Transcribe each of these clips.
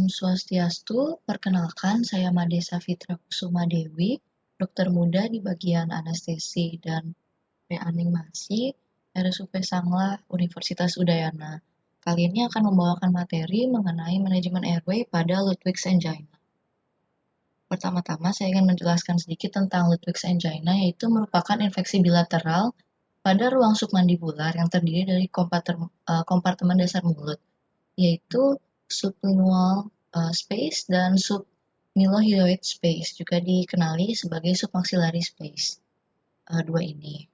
Swastiastu, perkenalkan saya Made Safitra Kusuma Dewi, dokter muda di bagian anestesi dan reanimasi RSUP Sanglah Universitas Udayana. Kali ini akan membawakan materi mengenai manajemen airway pada Ludwig's angina. Pertama-tama saya ingin menjelaskan sedikit tentang Ludwig's angina, yaitu merupakan infeksi bilateral pada ruang submandibular yang terdiri dari kompartemen dasar mulut, yaitu sublingual space dan submillohyoid space, juga dikenali sebagai submaxillary space. Dua ini.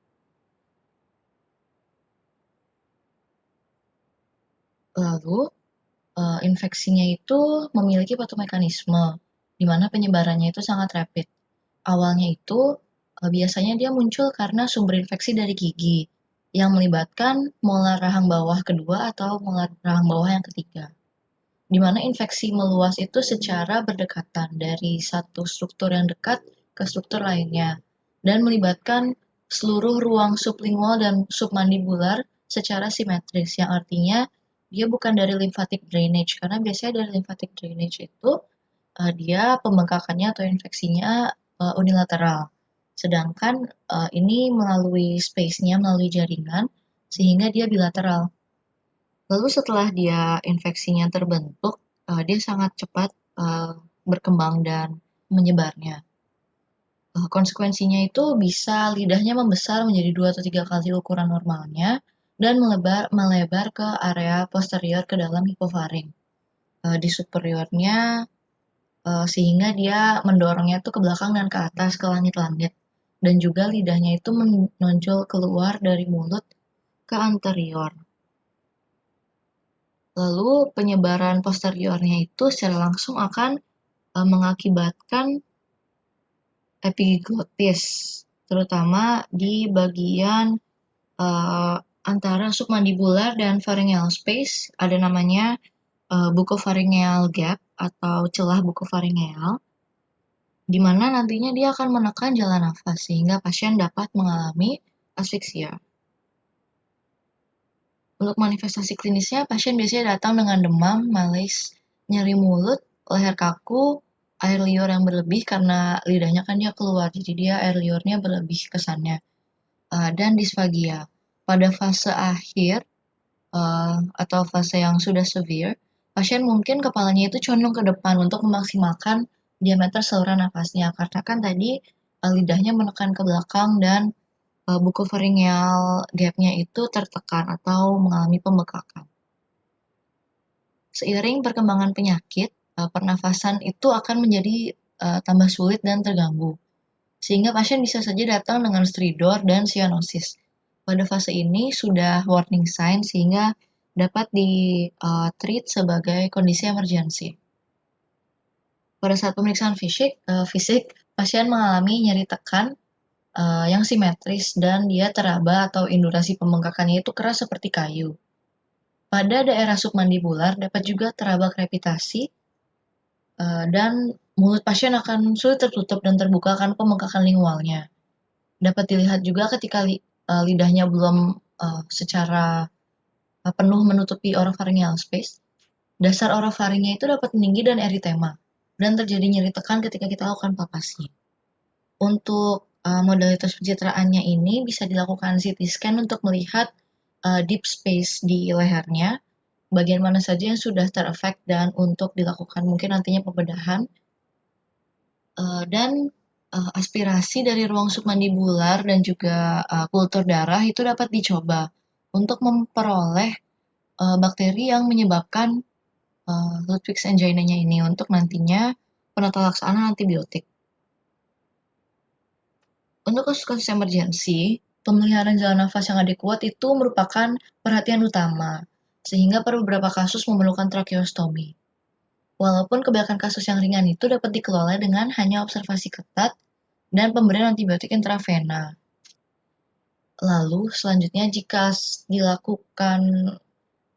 Lalu, infeksinya itu memiliki patomekanisme, di mana penyebarannya itu sangat rapid. Awalnya itu biasanya dia muncul karena sumber infeksi dari gigi, yang melibatkan molar rahang bawah kedua atau molar rahang bawah yang ketiga, di mana infeksi meluas itu secara berdekatan dari satu struktur yang dekat ke struktur lainnya, dan melibatkan seluruh ruang sublingual dan submandibular secara simetris, yang artinya dia bukan dari lymphatic drainage, karena biasanya dari lymphatic drainage itu dia pembengkakannya atau infeksinya unilateral. Sedangkan ini melalui space-nya, melalui jaringan, sehingga dia bilateral. Lalu setelah dia infeksinya terbentuk, dia sangat cepat berkembang dan menyebarnya. Konsekuensinya itu bisa lidahnya membesar menjadi 2 atau 3 kali ukuran normalnya dan melebar ke area posterior ke dalam hipofaring. Di superiornya sehingga dia mendorongnya tuh ke belakang dan ke atas ke langit-langit, dan juga lidahnya itu menonjol keluar dari mulut ke anterior. Lalu penyebaran posteriornya itu secara langsung akan mengakibatkan epiglotis, terutama di bagian antara submandibular dan pharyngeal space, ada namanya bucopharyngeal gap atau celah bucopharyngeal, di mana nantinya dia akan menekan jalan nafas sehingga pasien dapat mengalami asfiksia. Untuk manifestasi klinisnya, pasien biasanya datang dengan demam, malaise, nyeri mulut, leher kaku, air liur yang berlebih karena lidahnya kan dia keluar, jadi dia air liurnya berlebih kesannya, dan disfagia. Pada fase akhir atau fase yang sudah severe, pasien mungkin kepalanya itu condong ke depan untuk memaksimalkan diameter saluran nafasnya, karena kan tadi lidahnya menekan ke belakang dan bucopharyngeal gap-nya itu tertekan atau mengalami pembekakan. Seiring perkembangan penyakit, pernafasan itu akan menjadi tambah sulit dan terganggu, sehingga pasien bisa saja datang dengan stridor dan cyanosis. Pada fase ini sudah warning sign sehingga dapat di-treat sebagai kondisi emergensi. Pada saat pemeriksaan fisik, pasien mengalami nyeri tekan yang simetris dan dia teraba atau indurasi pembengkakannya itu keras seperti kayu. Pada daerah submandibular dapat juga teraba krepitasi dan mulut pasien akan sulit tertutup dan terbuka karena pembengkakan lingualnya. Dapat dilihat juga ketika lidahnya belum secara penuh menutupi oropharyngeal space, dasar orofaringnya itu dapat meninggi dan eritema, dan terjadi nyeri tekan ketika kita lakukan palpasi. Untuk modalitas pencitraannya ini bisa dilakukan CT scan untuk melihat deep space di lehernya, bagian mana saja yang sudah terefek dan untuk dilakukan mungkin nantinya pembedahan, dan aspirasi dari ruang submandibular dan juga kultur darah itu dapat dicoba untuk memperoleh bakteri yang menyebabkan Ludwig's angina-nya ini untuk nantinya penata laksanaan antibiotik. Untuk kasus-kasus emergensi, pemeliharaan jalan nafas yang adekuat itu merupakan perhatian utama, sehingga pada beberapa kasus memerlukan tracheostomi. Walaupun kebanyakan kasus yang ringan itu dapat dikelola dengan hanya observasi ketat dan pemberian antibiotik intravena. Lalu selanjutnya jika dilakukan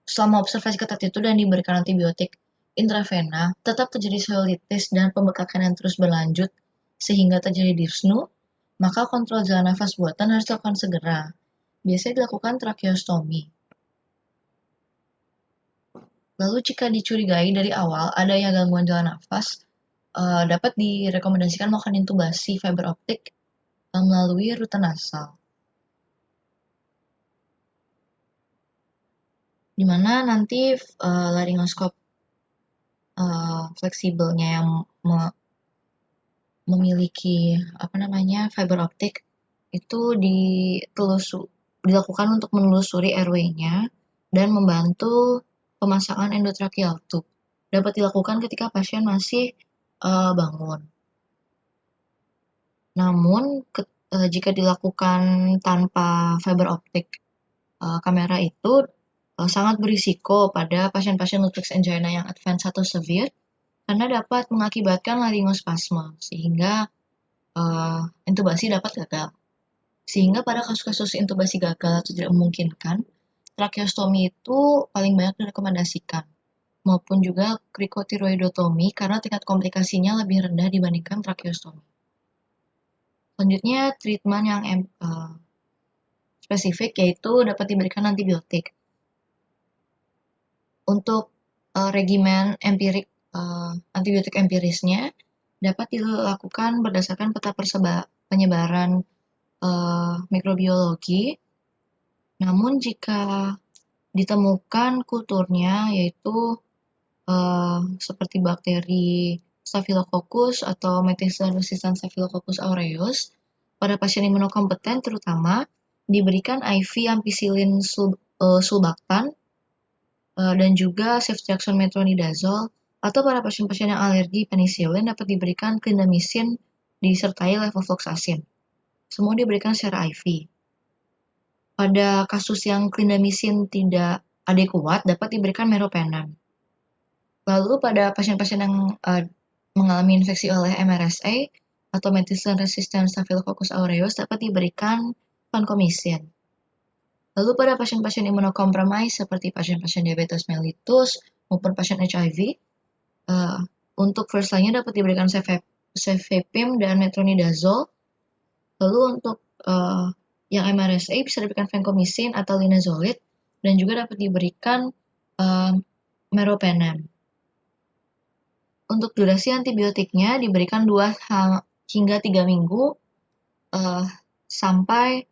selama observasi ketat itu dan diberikan antibiotik intravena, tetap terjadi cellulitis dan pembekakan yang terus berlanjut sehingga terjadi dyspnea, maka kontrol jalan nafas buatan harus dilakukan segera. Biasanya dilakukan tracheostomi. Lalu jika dicurigai dari awal adanya gangguan jalan nafas, dapat direkomendasikan melakukan intubasi fiber optik melalui rute nasal. Di mana nanti laryngoskop fleksibelnya yang memiliki fiber optik itu dilakukan untuk menelusuri airway-nya dan membantu pemasangan endotracheal tube. Dapat dilakukan ketika pasien masih bangun. Namun jika dilakukan tanpa fiber optik kamera itu sangat berisiko pada pasien-pasien lupus angina yang advance atau severe karena dapat mengakibatkan laryngospasme sehingga intubasi dapat gagal. Sehingga pada kasus-kasus intubasi gagal atau tidak memungkinkan, tracheostomi itu paling banyak direkomendasikan, maupun juga krikotiroidotomi karena tingkat komplikasinya lebih rendah dibandingkan tracheostomi. Selanjutnya, treatment yang spesifik yaitu dapat diberikan antibiotik. Untuk regimen empirik antibiotik empirisnya dapat dilakukan berdasarkan peta penyebaran mikrobiologi. Namun jika ditemukan kulturnya yaitu seperti bakteri Staphylococcus atau methicillin resistant Staphylococcus aureus, pada pasien imunokompeten terutama diberikan IV ampicillin sulbactam dan juga ceftriaxone metronidazole, atau para pasien-pasien yang alergi penisilin dapat diberikan clindamycin disertai levofloxacin. Semua diberikan secara IV. Pada kasus yang clindamycin tidak adekuat dapat diberikan meropenem. Lalu pada pasien-pasien yang mengalami infeksi oleh MRSA atau methicillin resistant Staphylococcus aureus dapat diberikan vancomycin. Lalu pada pasien-pasien imunokompromis seperti pasien-pasien diabetes mellitus maupun pasien HIV, untuk first line-nya dapat diberikan cefepime dan metronidazole. Lalu untuk yang MRSA bisa diberikan vancomycin atau linezolid dan juga dapat diberikan meropenem. Untuk durasi antibiotiknya diberikan 2 hingga 3 minggu sampai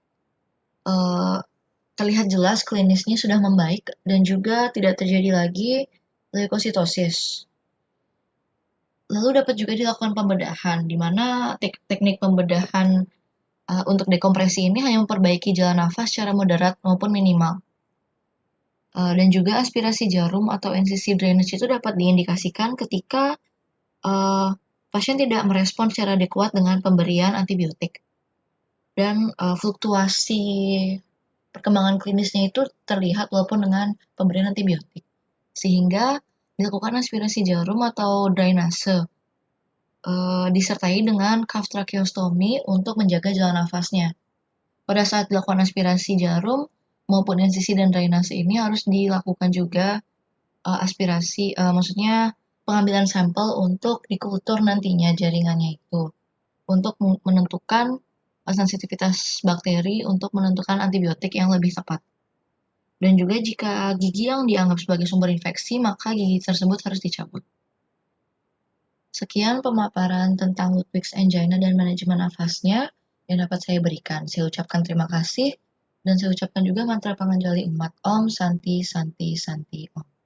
terlihat jelas klinisnya sudah membaik dan juga tidak terjadi lagi leukositosis. Lalu dapat juga dilakukan pembedahan, di mana teknik pembedahan untuk dekompresi ini hanya memperbaiki jalan nafas secara moderat maupun minimal. Dan juga aspirasi jarum atau incisive drainage itu dapat diindikasikan ketika pasien tidak merespon secara adekuat dengan pemberian antibiotik. Dan fluktuasi perkembangan klinisnya itu terlihat walaupun dengan pemberian antibiotik. Sehingga dilakukan aspirasi jarum atau drainase disertai dengan cuff tracheostomy untuk menjaga jalan nafasnya. Pada saat dilakukan aspirasi jarum maupun insisi dan drainase ini harus dilakukan juga maksudnya pengambilan sampel untuk dikultur nantinya jaringannya itu untuk menentukan sensitivitas bakteri untuk menentukan antibiotik yang lebih tepat. Dan juga jika gigi yang dianggap sebagai sumber infeksi, maka gigi tersebut harus dicabut. Sekian pemaparan tentang Ludwig's angina dan manajemen nafasnya yang dapat saya berikan. Saya ucapkan terima kasih dan saya ucapkan juga mantra Panganjali Umat Om Santi Santi Santi Om.